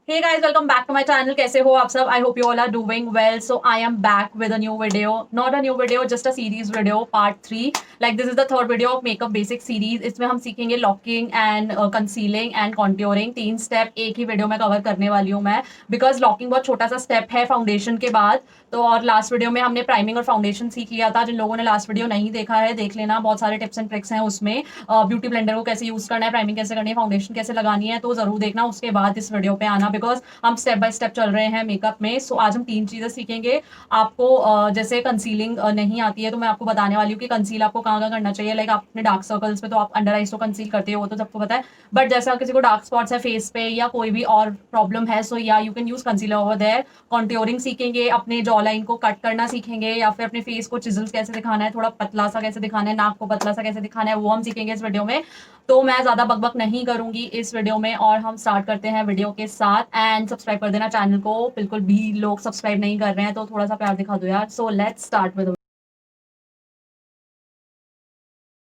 Hey guys, welcome back to my channel. कैसे हो आप सब? I hope you all are doing well. So I am back with a new video. Not a new video, just a series video, part 3. Like this is the third video of makeup basic series. इसमें हम सीखेंगे locking and concealing and contouring. 3 step एक ही video में cover करने वाली हूँ मैं. Because locking बहुत छोटा सा स्टेप है फाउंडेशन के बाद. तो और लास्ट वीडियो में हमने प्राइमिंग और फाउंडेशन सीख लिया था. जिन लोगों ने लास्ट वीडियो नहीं देखा है देख लेना. बहुत सारे टिप्स एंड ट्रिक्स हैं उसमें. ब्यूटी ब्लेंडर को कैसे यूज करना है, प्राइमिंग कैसे करनी है, फाउंडेशन कैसे लगानी है, तो जरूर देखना. उसके बाद इस वीडियो पे आना बिकॉज हम स्टेप बाय स्टेप चल रहे हैं मेकअप में. सो आज हम 3 चीजें सीखेंगे. आपको जैसे कंसीलिंग नहीं आती है तो मैं आपको बताने वाली हूँ कि कंसील आपको कहाँ कहाँ करना चाहिए. लाइक आप अपने डार्क सर्कल्स में तो आप अंडर आइज तो कंसील करते हो, तो सबको पता है. बट जैसे किसी को डार्क स्पॉट्स है फेस पे या कोई भी और प्रॉब्लम है, सो या you can use concealer over there. Contouring सीखेंगे, अपने जॉ लाइन को कट करना सीखेंगे, या फिर अपने फेस को चिजल्स कैसे दिखाना है, थोड़ा पतला सा कैसे दिखाना है, नाक को पतला सा कैसे दिखाना है, वो हम सीखेंगे इस वीडियो में. तो मैं ज्यादा बकबक नहीं करूंगी इस वीडियो में और हम स्टार्ट करते हैं वीडियो के साथ. एंड सब्सक्राइब कर देना चैनल को. बिल्कुल भी लोग सब्सक्राइब नहीं कर रहे हैं तो थोड़ा सा प्यार दिखा दो यार. So let's start with.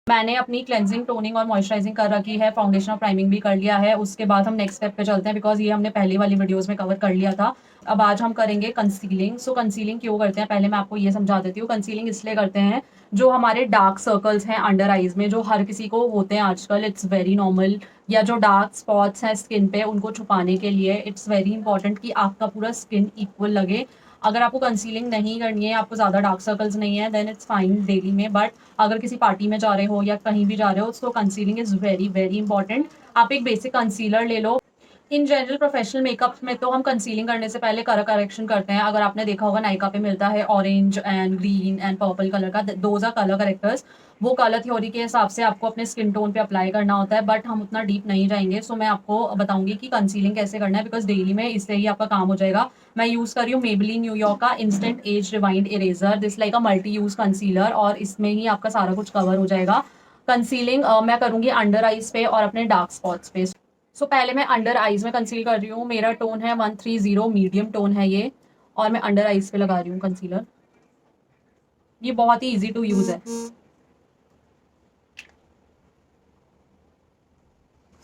मैंने अपनी क्लेंजिंग, टोनिंग और मॉइस्चराइजिंग कर रखी है. फाउंडेशन और प्राइमिंग भी कर लिया है. उसके बाद हम नेक्स्ट स्टेप पे चलते हैं बिकॉज ये हमने पहली वाली वीडियोस में कवर कर लिया था. अब आज हम करेंगे कंसीलिंग. सो कंसीलिंग क्यों करते हैं पहले मैं आपको ये समझा देती हूँ. कंसीलिंग इसलिए करते हैं जो हमारे डार्क सर्कल्स हैं अंडर आईज में, जो हर किसी को होते हैं आजकल, इट्स वेरी नॉर्मल. या जो डार्क स्पॉट्स हैं स्किन पे, उनको छुपाने के लिए इट्स वेरी इंपॉर्टेंट कि आपका पूरा स्किन इक्वल लगे. अगर आपको कंसीलिंग नहीं करनी है, आपको ज़्यादा डार्क सर्कल्स नहीं है, देन इट्स फाइन डेली में. बट अगर किसी पार्टी में जा रहे हो या कहीं भी जा रहे हो तो concealing is very very important. आप एक बेसिक कंसीलर ले लो. इन जनरल प्रोफेशनल मेकअप में तो हम कंसीलिंग करने से पहले कलर करेक्शन करते हैं. अगर आपने देखा होगा नायका पे मिलता है orange and green and purple colour का, दोज आर कलर करेक्टर्स. वो कलर थ्योरी के हिसाब से आपको अपने स्किन टोन पे अप्लाई करना होता है. बट हम उतना डीप नहीं जाएंगे. सो मैं आपको बताऊंगी कि कंसीलिंग कैसे करना है बिकॉज डेली में इससे ही आपका काम हो जाएगा. मैं यूज कर रही हूँ मेबेलिन न्यूयॉर्क का instant Age rewind eraser. This like a multi use concealer और इसमें ही आपका सारा कुछ कवर हो जाएगा. कंसीलिंग मैं करूंगी अंडर आईज पे और अपने डार्क स्पॉट्स पे. सो पहले मैं अंडर आईज में कंसील कर रही हूँ. मेरा टोन है 130, मीडियम टोन है ये. और मैं अंडर आईज पे लगा रही हूँ कंसीलर. ये बहुत ही इजी टू यूज है.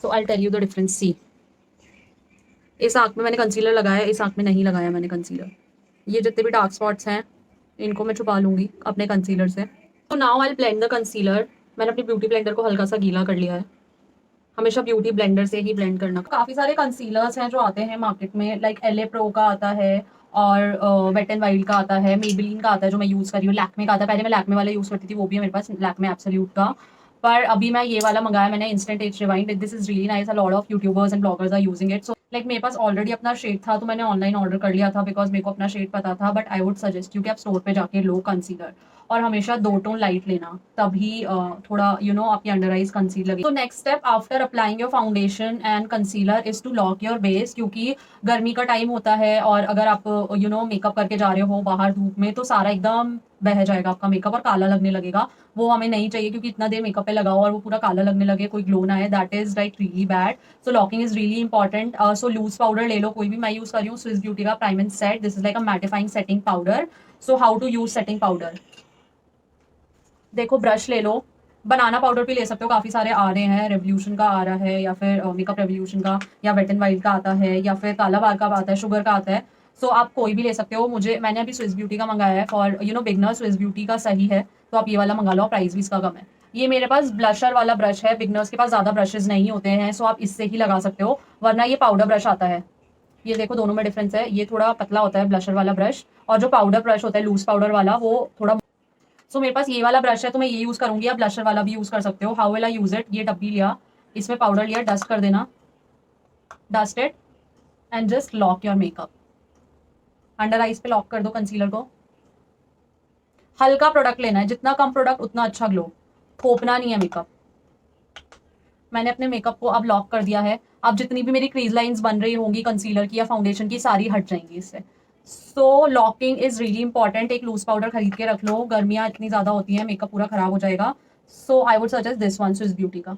So I tell you the difference. See, इस आंख में मैंने कंसीलर लगाया, इस आंख में नहीं लगाया मैंने कंसीलर. ये जितने भी डार्क स्पॉट्स हैं इनको मैं छुपा लूंगी अपने कंसीलर से. तो now I blend the concealer. मैंने अपनी ब्यूटी ब्लेंडर को हल्का सा गीला कर लिया है. हमेशा ब्यूटी ब्लेंडर से ही ब्लेंड करना. काफी सारे कंसीलर्स हैं जो आते हैं मार्केट में. लाइक एलए प्रो का आता है और वेट एंड वाइल्ड का आता है, मेबेलिन का आता है जो मैं यूज कर रही हूँ, लैक्मे का आता है. पहले मैं लैक्मे वाला यूज करती थी, वो भी है मेरे पास, लैक्मे एब्सोल्यूट का. पर अभी मैं ये वाला मंगाया मैंने, Instant Age Rewind. This is really nice. A lot of YouTubers and bloggers are using it. So like मेरे पास ऑलरेडी अपना शेड था तो मैंने ऑनलाइन ऑर्डर कर लिया था बिकॉज मेरे को अपना शेड पता था. But I would suggest you कि आप स्टोर पे जाके लो कंसीलर. और हमेशा 2 टोन लाइट लेना, तभी थोड़ा आपकी अंडर आईज कंसील लगे. तो next step after applying your foundation and concealer is to lock your base. क्योंकि गर्मी का टाइम होता है और अगर आप मेकअप करके जा रहे हो बाहर धूप में तो सारा एकदम बह जाएगा आपका मेकअप और काला लगने लगेगा. वो हमें नहीं चाहिए क्योंकि इतना देर मेकअप पे लगाओ और वो पूरा काला लगने लगे, कोई ग्लो ना है. That is like really bad. So locking is really important. So loose powder ले लो कोई भी. मैं यूज कर रही हूँ स्विस ब्यूटी का prime and set. This is like a mattifying setting powder. So how to use setting powder. देखो ब्रश ले लो. बनाना पाउडर भी ले सकते हो, काफी सारे आ रहे हैं. रेवोल्यूशन का आ रहा है या फिर मेकअप रेवोल्यूशन का, या वेट एंड वाइल्ड का आता है, या फिर काला बार का आता है, शुगर का आता है. सो आप कोई भी ले सकते हो. मैंने अभी स्विस ब्यूटी का मंगाया है फॉर बिगनर. स्विस ब्यूटी का सही है तो आप ये वाला मंगा लो. प्राइस भी इसका कम है. ये मेरे पास ब्लशर वाला ब्रश है. बिगनर्स के पास ज्यादा ब्रशेज नहीं होते हैं सो आप इससे ही लगा सकते हो. वरना ये पाउडर ब्रश आता है. ये देखो दोनों में डिफरेंस है. ये थोड़ा पतला होता है ब्लशर वाला ब्रश, और जो पाउडर ब्रश होता है लूज पाउडर वाला वो थोड़ा. सो मेरे पास ये वाला ब्रश है तो मैं ये यूज करूंगी. आप ब्लशर वाला भी यूज कर सकते हो. How will I use it. ये डब्बी लिया, इसमें पाउडर लिया, डस्ट कर देना. Dust it and just lock your makeup. Under eyes पे लॉक कर दो कंसीलर को. हल्का प्रोडक्ट लेना है, जितना कम प्रोडक्ट उतना अच्छा ग्लो. थोपना नहीं है मेकअप. मैंने अपने मेकअप को अब लॉक कर दिया है. अब जितनी भी मेरी क्रीज लाइंस बन रही होंगी कंसीलर की या फाउंडेशन की, सारी हट जाएंगी इससे. सो लॉकिंग इज रियली इंपॉर्टेंट. एक लूज पाउडर खरीद के रख लो. गर्मियां इतनी ज्यादा होती हैं, मेकअप पूरा खराब हो जाएगा. So I would suggest this one, Swiss beauty का.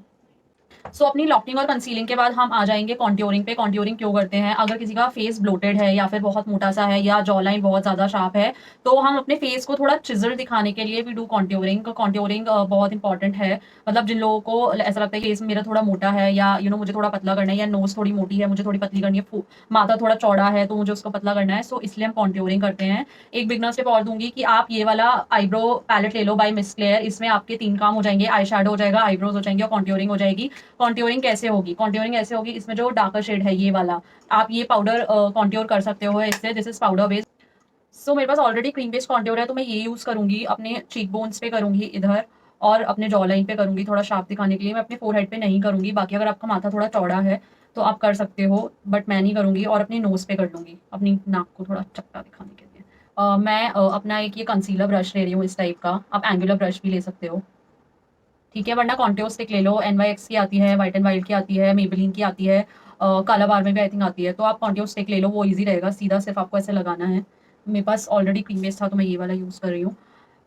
सो अपनी लॉकिंग और कंसीलिंग के बाद हम आ जाएंगे कॉन्ट्योरिंग पे। कॉन्ट्योरिंग क्यों करते हैं? अगर किसी का फेस ब्लोटेड है या फिर बहुत मोटा सा है या जॉ लाइन बहुत ज्यादा शार्प है, तो हम अपने फेस को थोड़ा चिजल दिखाने के लिए भी डू कॉन्ट्योरिंग। कॉन्ट्योरिंग बहुत इंपॉर्टेंट है। मतलब जिन लोगों को ऐसा लगता है कि फेस मेरा थोड़ा मोटा है, या मुझे थोड़ा पतला करना है, या नोज थोड़ी मोटी है मुझे थोड़ी पतली करनी है, माथा थोड़ा चौड़ा है तो मुझे उसको पतला करना है, सो इसलिए हम कॉन्ट्योरिंग करते हैं। एक बिगनर्स टिप और दूंगी कि आप ये वाला आईब्रो पैलेट ले लो बाय मिस क्लेयर। इसमें आपके 3 काम हो जाएंगे, आई शैडो हो जाएगा, आईब्रोज हो जाएंगे और कॉन्ट्योरिंग हो जाएगी। कॉन्ट्योरिंग कैसे होगी? कॉन्ट्योरिंग ऐसे होगी, इसमें जो डार्कर शेड है ये वाला, आप ये पाउडर कॉन्ट्योर कर सकते हो इससे। This is powder based. So मेरे पास ऑलरेडी क्रीम बेस्ड कॉन्ट्योर है, तो मैं ये यूज करूंगी अपने चीक बोन्स पे करूंगी इधर, और अपने जॉ लाइन पे करूंगी थोड़ा शार्प दिखाने के लिए। मैं अपने फोरहेड पे नहीं करूंगी, बाकी अगर आपका माथा थोड़ा चौड़ा है तो आप कर सकते हो, बट मैं नहीं करूंगी। और अपनी नोज पे कर लूंगी, अपनी नाक को थोड़ा चपटा दिखाने के लिए। मैं अपना एक ये कंसीलर ब्रश ले रही हूँ इस टाइप का, आप एंगुलर ब्रश भी ले सकते हो, ठीक है। वरना कॉन्ट्योर स्टिक ले लो, NYX की आती है, वाइट एंड वाइल्ड की आती है, मेबेलिन की आती है, काला बार में भी आई थिंक आती है। तो आप कॉन्ट्योर स्टिक ले लो, वो इजी रहेगा, सीधा सिर्फ आपको ऐसे लगाना है। मेरे पास ऑलरेडी क्रीम बेस था तो मैं ये वाला यूज कर रही हूँ।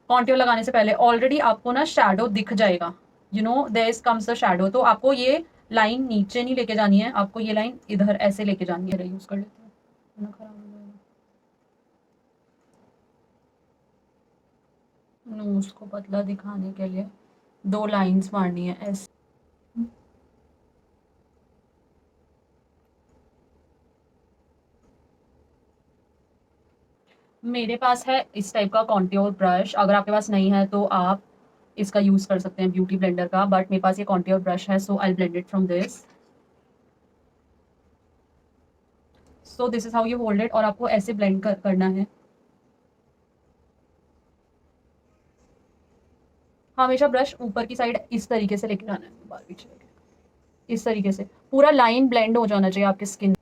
कॉन्ट्योर लगाने से पहले ऑलरेडी आपको ना शैडो दिख जाएगा, देयर कम्स द शैडो। तो आपको ये लाइन नीचे नहीं लेके जानी है, आपको ये लाइन इधर ऐसे लेके जानी है। यूज कर लेते हैं, वरना खराब हो जाएगा। नोज को पतला दिखाने के लिए 2 लाइंस मारनी है ऐसे। मेरे पास है इस टाइप का कॉन्ट्योर ब्रश, अगर आपके पास नहीं है तो आप इसका यूज कर सकते हैं, ब्यूटी ब्लेंडर का, बट मेरे पास ये कॉन्ट्योर ब्रश है, so I blend it from this. So this is how you hold it, और आपको ऐसे ब्लेंड करना है। हमेशा ब्रश ऊपर की साइड इस तरीके से लेके जाना है, बाल पीछे लेके इस तरीके से पूरा लाइन ब्लेंड हो जाना चाहिए आपकी skin.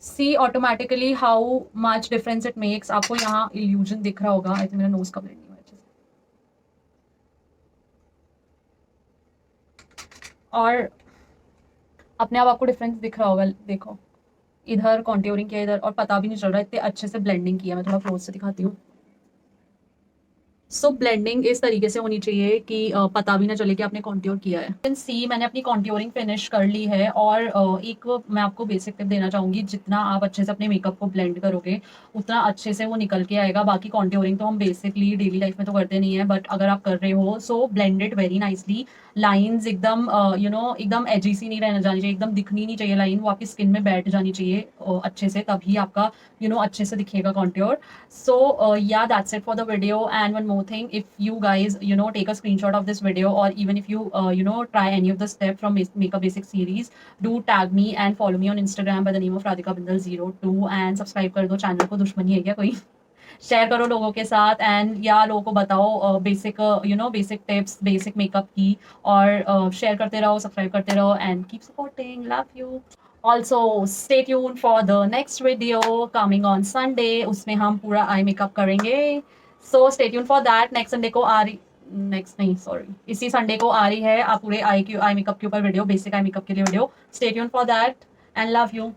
See automatically how much difference it makes. आपको यहाँ इल्यूजन दिख रहा होगा, आई थिंक मेरा नोज का ब्लेंड नहीं हुआ अच्छे से। और अपने आप आपको डिफरेंस दिख रहा होगा, देखो इधर कॉन्ट्योरिंग किया इधर, और पता भी नहीं चल रहा इतने अच्छे से ब्लेंडिंग किया। मैं थोड़ा क्लोज से दिखाती हूँ। सो ब्लेंडिंग इस तरीके से होनी चाहिए कि पता भी ना चले कि आपने कॉन्ट्योर किया है। कैन सी मैंने अपनी कॉन्ट्योरिंग फिनिश कर ली है। और एक मैं आपको बेसिक टिप देना चाहूंगी, जितना आप अच्छे से अपने मेकअप को ब्लेंड करोगे उतना अच्छे से वो निकल के आएगा। बाकी कॉन्ट्योरिंग तो हम बेसिकली डेली लाइफ में तो करते नहीं है, बट अगर आप कर रहे हो so blend it very nicely. Lines एकदम एकदम एजी सी नहीं रहना जानी चाहिए, एकदम दिखनी नहीं चाहिए लाइन, वो आपकी स्किन में बैठ जानी चाहिए अच्छे से, तभी आपका अच्छे से दिखेगा contour. So yeah, that's it for the video. And one more thing, if you guys take a screenshot of this video, or even if you try any of the step from Makeup Basic series, do tag me and follow me on Instagram by the name of Radhika Bindal02, and subscribe कर दो channel को। दुश्मनी है क्या कोई? Share करो लोगों के साथ, एंड या लोगों को बताओ basic basic tips basic makeup की, और शेयर करते रहो, सब्सक्राइब करते रहो, and keep supporting, love you. Also stay tune for the next video coming on Sunday, उसमें हम पूरा आई मेकअप करेंगे। So stay tune for that. Next Sunday को आ रही, नेक्स्ट नहीं सॉरी, इसी संडे को आ रही है आप पूरे आई मेकअप के ऊपर वीडियो, बेसिक आई मेकअप के लिए video. Stay tune for that and love you.